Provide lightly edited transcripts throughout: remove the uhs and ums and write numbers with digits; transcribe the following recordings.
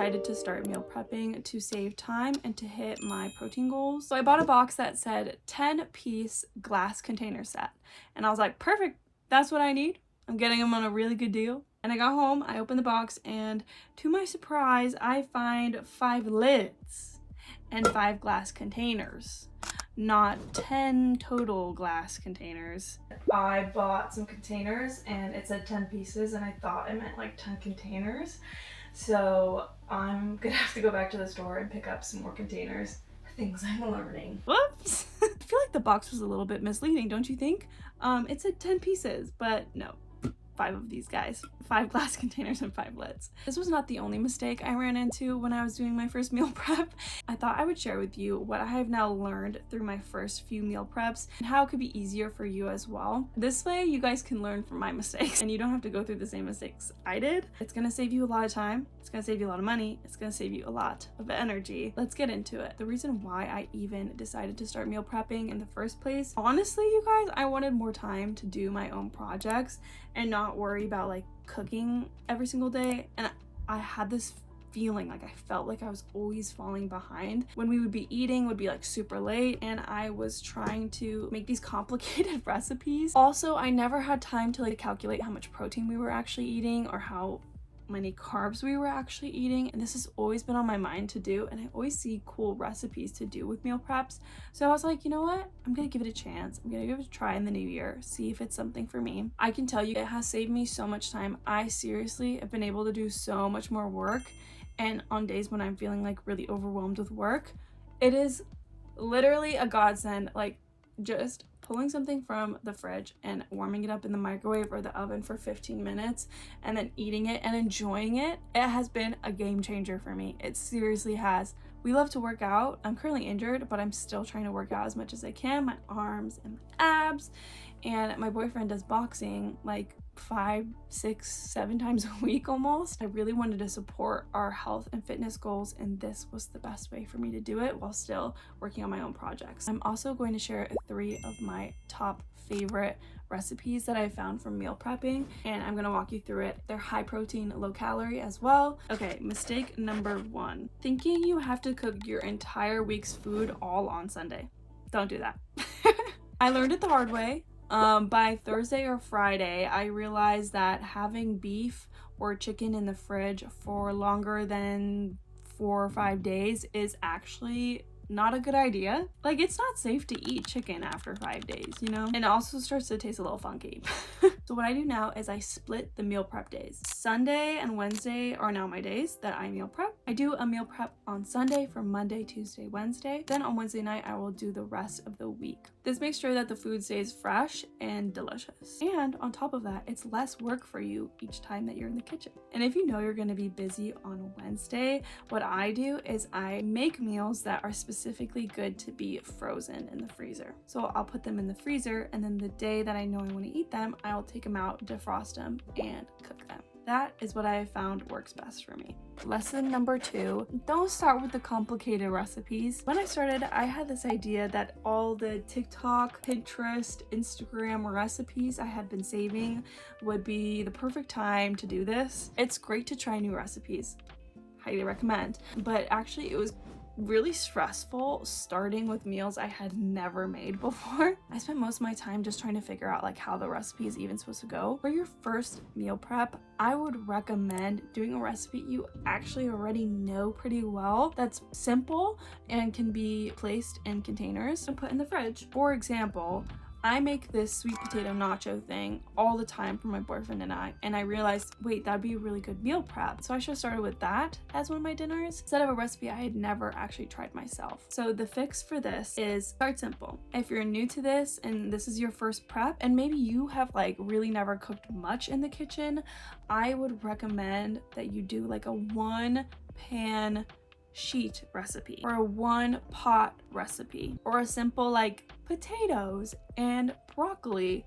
decided to start meal prepping to save time and to hit my protein goals. So I bought a box that said 10-piece glass container set. And I was like, perfect, that's what I need. I'm getting them on a really good deal. And I got home, I opened the box, and to my surprise, I find 5 lids and 5 glass containers, not 10 total glass containers. I bought some containers and it said 10 pieces and I thought it meant like 10 containers. So I'm gonna have to go back to the store and pick up some more containers. Things I'm learning. Whoops! I feel like the box was a little bit misleading, don't you think? It said 10 pieces, but no. 5 of these guys, 5 glass containers and 5 lids. This was not the only mistake I ran into when I was doing my first meal prep. I thought I would share with you what I have now learned through my first few meal preps and how it could be easier for you as well. This way you guys can learn from my mistakes and you don't have to go through the same mistakes I did. It's gonna save you a lot of time. It's gonna save you a lot of money. It's gonna save you a lot of energy. Let's get into it. The reason why I even decided to start meal prepping in the first place, honestly, you guys, I wanted more time to do my own projects and not worry about like cooking every single day. And I had this feeling like I felt like I was always falling behind. When we would be eating would be like super late and I was trying to make these complicated recipes. Also, I never had time to like calculate how much protein we were actually eating or how many carbs we were actually eating, and this has always been on my mind to do, and I always see cool recipes to do with meal preps. So I was like, you know what, I'm gonna give it a chance. I'm gonna give it a try in the new year, see if it's something for me. I can tell you it has saved me so much time. I seriously have been able to do so much more work, and on days when I'm feeling like really overwhelmed with work, it is literally a godsend. Like just pulling something from the fridge and warming it up in the microwave or the oven for 15 minutes and then eating it and enjoying it, it has been a game changer for me. It seriously has. We love to work out. I'm currently injured, but I'm still trying to work out as much as I can, my arms and my abs. And my boyfriend does boxing like 5, 6, 7 times a week almost. I really wanted to support our health and fitness goals, and this was the best way for me to do it while still working on my own projects. I'm also going to share 3 of my top favorite recipes that I found from meal prepping, and I'm gonna walk you through it. They're high protein, low calorie as well. Okay, mistake number 1. Thinking you have to cook your entire week's food all on Sunday. Don't do that. I learned it the hard way. By Thursday or Friday, I realized that having beef or chicken in the fridge for longer than 4 or 5 days is actually not a good idea. Like, it's not safe to eat chicken after 5 days, you know? And it also starts to taste a little funky. So what I do now is I split the meal prep days. Sunday and Wednesday are now my days that I meal prep. I do a meal prep on Sunday for Monday, Tuesday, Wednesday. Then on Wednesday night, I will do the rest of the week. This makes sure that the food stays fresh and delicious. And on top of that, it's less work for you each time that you're in the kitchen. And if you know you're gonna be busy on Wednesday, what I do is I make meals that are specifically good to be frozen in the freezer. So I'll put them in the freezer, and then the day that I know I want to eat them, I'll take them out, defrost them, and cook them. That is what I have found works best for me. Lesson number 2, don't start with the complicated recipes. When I started, I had this idea that all the TikTok, Pinterest, Instagram recipes I had been saving would be the perfect time to do this. It's great to try new recipes. Highly recommend. But actually it was really stressful starting with meals I had never made before. I spent most of my time just trying to figure out like how the recipe is even supposed to go. For your first meal prep, I would recommend doing a recipe you actually already know pretty well, that's simple and can be placed in containers and put in the fridge. For example, I make this sweet potato nacho thing all the time for my boyfriend and I realized, wait, that'd be a really good meal prep. So I should have started with that as one of my dinners instead of a recipe I had never actually tried myself. So the fix for this is start simple. If you're new to this and this is your first prep and maybe you have like really never cooked much in the kitchen, I would recommend that you do like a 1-pan sheet recipe or a 1-pot recipe or a simple like potatoes and broccoli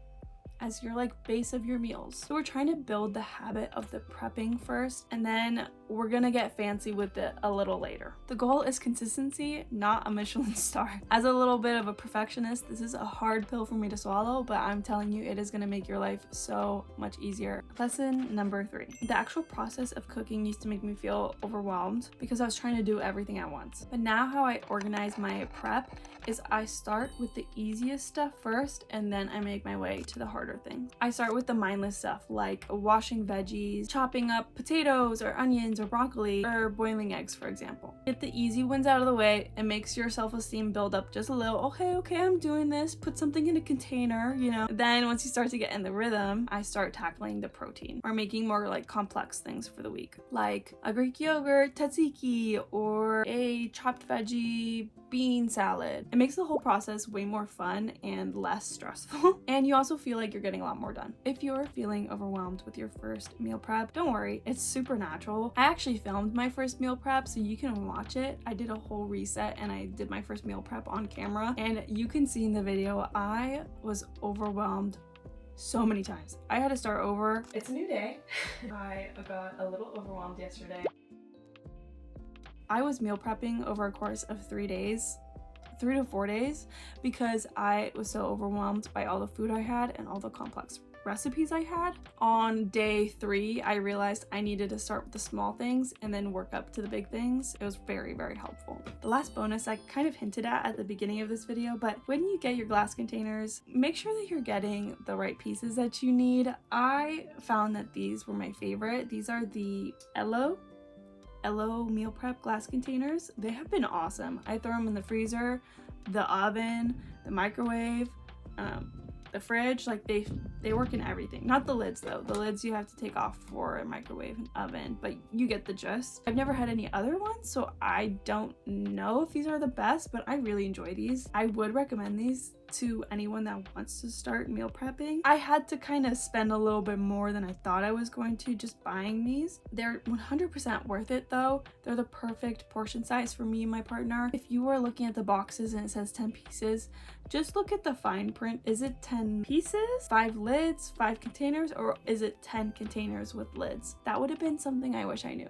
as your like base of your meals. So we're trying to build the habit of the prepping first, and then we're gonna get fancy with it a little later. The goal is consistency, not a Michelin star. As a little bit of a perfectionist, this is a hard pill for me to swallow, but I'm telling you, it is gonna make your life so much easier. Lesson number 3. The actual process of cooking used to make me feel overwhelmed because I was trying to do everything at once. But now how I organize my prep is I start with the easiest stuff first, and then I make my way to the harder things. I start with the mindless stuff like washing veggies, chopping up potatoes or onions or broccoli, or boiling eggs, for example. Get the easy ones out of the way. It makes your self-esteem build up just a little. Okay, I'm doing this. Put something in a container, you know. Then once you start to get in the rhythm, I start tackling the protein or making more like complex things for the week, like a Greek yogurt tzatziki or a chopped veggie bean salad. It makes the whole process way more fun and less stressful, and you also feel like you're getting a lot more done. If you're feeling overwhelmed with your first meal prep, don't worry, it's super natural. I actually filmed my first meal prep, so you can watch it. I did a whole reset and I did my first meal prep on camera, and you can see in the video I was overwhelmed so many times. I had to start over. It's a new day. I got a little overwhelmed yesterday. I was meal prepping over a course of 3 to 4 days, because I was so overwhelmed by all the food I had and all the complex recipes I had. On day 3, I realized I needed to start with the small things and then work up to the big things. It was very, very helpful. The last bonus I kind of hinted at the beginning of this video, but when you get your glass containers, make sure that you're getting the right pieces that you need. I found that these were my favorite. These are the Elo meal prep glass containers. They have been awesome. I throw them in the freezer, the oven, the microwave, the fridge. Like they work in everything. Not the lids though. The lids you have to take off for a microwave and oven, but you get the gist. I've never had any other ones, so I don't know if these are the best, but I really enjoy these. I would recommend these to anyone that wants to start meal prepping. I had to kind of spend a little bit more than I thought I was going to just buying these. They're 100% worth it though. They're the perfect portion size for me and my partner. If you are looking at the boxes and it says 10 pieces, just look at the fine print. Is it 10 pieces, 5 lids, 5 containers, or is it 10 containers with lids? That would have been something I wish I knew.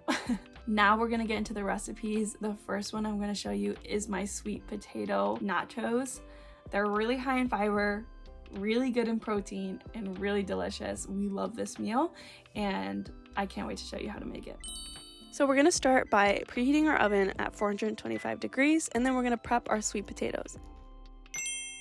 Now we're gonna get into the recipes. The first one I'm gonna show you is my sweet potato nachos. They're really high in fiber, really good in protein, and really delicious. We love this meal, and I can't wait to show you how to make it. So we're gonna start by preheating our oven at 425 degrees, and then we're gonna prep our sweet potatoes.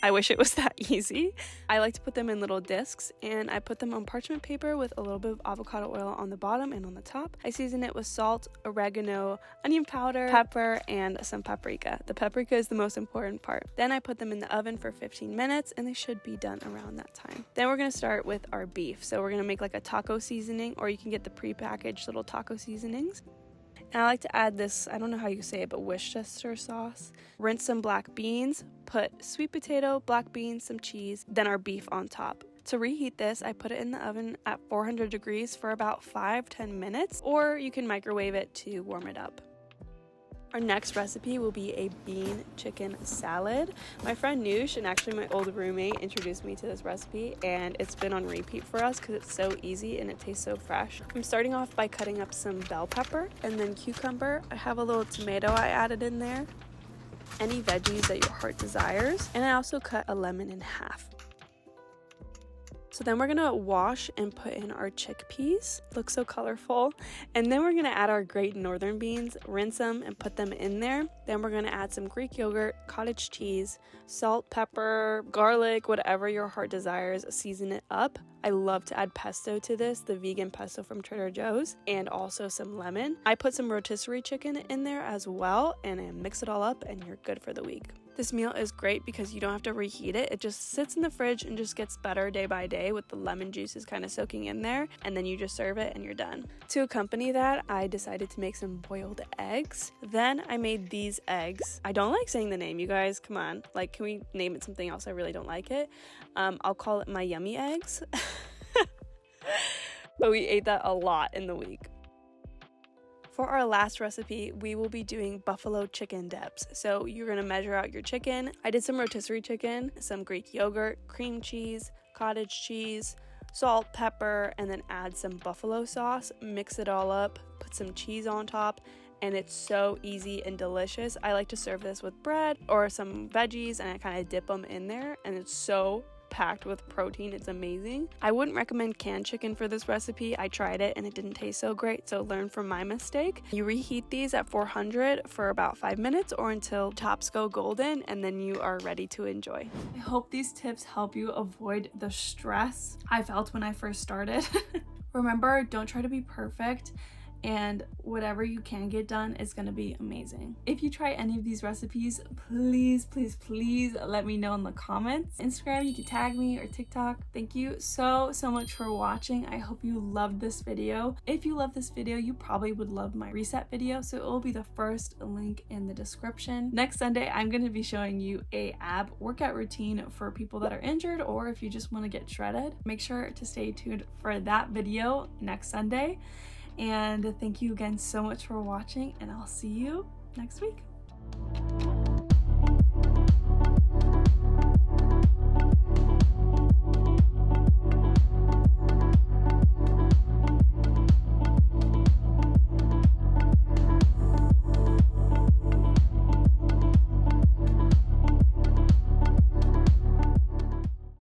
I wish it was that easy. I like to put them in little discs, and I put them on parchment paper with a little bit of avocado oil on the bottom and on the top. I season it with salt, oregano, onion powder, pepper, and some paprika. The paprika is the most important part. Then I put them in the oven for 15 minutes, and they should be done around that time. Then we're gonna start with our beef. So we're gonna make like a taco seasoning, or you can get the pre-packaged little taco seasonings. And I like to add this, I don't know how you say it, but Worcestershire sauce. Rinse some black beans, put sweet potato, black beans, some cheese, then our beef on top. To reheat this, I put it in the oven at 400 degrees for about 5-10 minutes, or you can microwave it to warm it up. Our next recipe will be a bean chicken salad. My friend Noosh, and actually my old roommate, introduced me to this recipe, and it's been on repeat for us because it's so easy and it tastes so fresh. I'm starting off by cutting up some bell pepper and then cucumber. I have a little tomato I added in there, any veggies that your heart desires, and I also cut a lemon in half. So then we're gonna wash and put in our chickpeas. Looks so colorful. And then we're gonna add our great northern beans, rinse them and put them in there. Then we're gonna add some Greek yogurt, cottage cheese, salt, pepper, garlic, whatever your heart desires, season it up. I love to add pesto to this, the vegan pesto from Trader Joe's, and also some lemon. I put some rotisserie chicken in there as well, and I mix it all up and you're good for the week. This meal is great because you don't have to reheat it. It just sits in the fridge and just gets better day by day with the lemon juices kind of soaking in there, and then you just serve it and you're done. To accompany that, I decided to make some boiled eggs. Then I made these eggs. I don't like saying the name, you guys, come on. Like, can we name it something else? I really don't like it. I'll call it my yummy eggs. But we ate that a lot in the week. For our last recipe, we will be doing buffalo chicken dips. So you're gonna measure out your chicken. I did some rotisserie chicken, some Greek yogurt, cream cheese, cottage cheese, salt, pepper, and then add some buffalo sauce, mix it all up, put some cheese on top, and it's so easy and delicious. I like to serve this with bread or some veggies, and I kind of dip them in there, and it's so packed with protein. It's amazing. I wouldn't recommend canned chicken for this recipe. I tried it and it didn't taste so great, so learn from my mistake. You reheat these at 400 for about 5 minutes or until tops go golden, and then you are ready to enjoy. I hope these tips help you avoid the stress I felt when I first started. Remember, don't try to be perfect, and whatever you can get done is gonna be amazing. If you try any of these recipes, please let me know in the comments. Instagram, you can tag me, or TikTok. Thank you so much for watching. I hope you loved this video. If you love this video, you probably would love my reset video, so it will be the first link in the description. Next Sunday, I'm gonna be showing you a ab workout routine for people that are injured, or if you just wanna get shredded. Make sure to stay tuned for that video next Sunday. And thank you again so much for watching, and I'll see you next week.